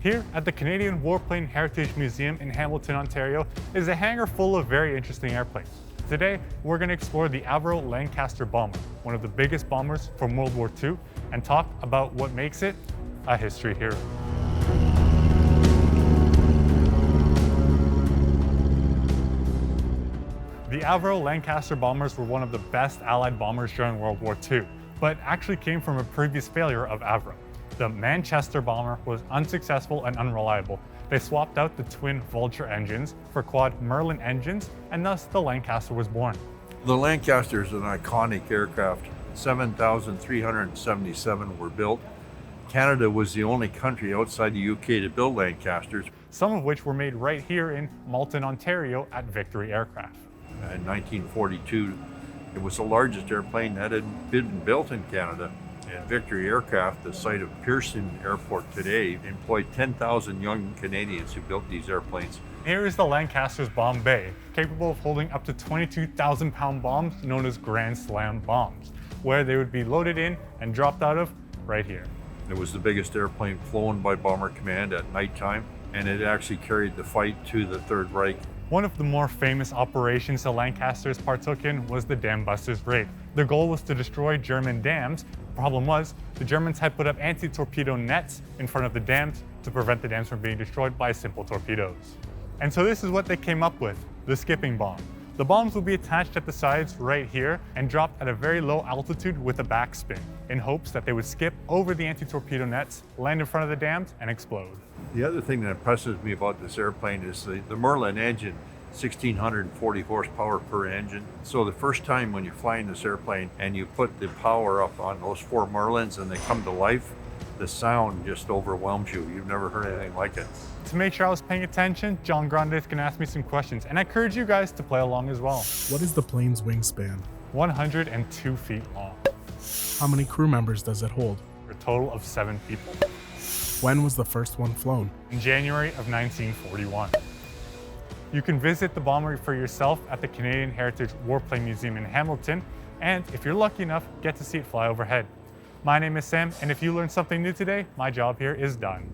Here at the Canadian Warplane Heritage Museum in Hamilton, Ontario, is a hangar full of very interesting airplanes. Today, we're going to explore the Avro Lancaster bomber, one of the biggest bombers from World War II, and talk about what makes it a history hero. The Avro Lancaster bombers were one of the best Allied bombers during World War II, but actually came from a previous failure of Avro. The Manchester bomber was unsuccessful and unreliable. They swapped out the twin Vulture engines for quad Merlin engines, and thus the Lancaster was born. The Lancaster is an iconic aircraft. 7,377 were built. Canada was the only country outside the UK to build Lancasters. Some of which were made right here in Malton, Ontario at Victory Aircraft. In 1942, it was the largest airplane that had been built in Canada. And Victory Aircraft, the site of Pearson Airport today, employed 10,000 young Canadians who built these airplanes. Here is the Lancaster's bomb bay, capable of holding up to 22,000-pound bombs known as Grand Slam bombs, where they would be loaded in and dropped out of right here. It was the biggest airplane flown by Bomber Command at nighttime, and it actually carried the fight to the Third Reich. One of the more famous operations the Lancasters partook in was the Dam Busters raid. Their goal was to destroy German dams. The problem was, the Germans had put up anti-torpedo nets in front of the dams to prevent the dams from being destroyed by simple torpedoes. And so this is what they came up with, the skipping bomb. The bombs would be attached at the sides right here and dropped at a very low altitude with a backspin, in hopes that they would skip over the anti-torpedo nets, land in front of the dams, and explode. The other thing that impresses me about this airplane is the Merlin engine, 1,640 horsepower per engine. So the first time when you fly in this airplane and you put the power up on those four Merlins and they come to life, the sound just overwhelms you. You've never heard anything like it. To make sure I was paying attention, John Grande is going to ask me some questions, and I encourage you guys to play along as well. What is the plane's wingspan? 102 feet long. How many crew members does it hold? For a total of 7 people. When was the first one flown? In January of 1941. You can visit the bomber for yourself at the Canadian Heritage Warplane Museum in Hamilton, and if you're lucky enough, get to see it fly overhead. My name is Sam, and if you learned something new today, my job here is done.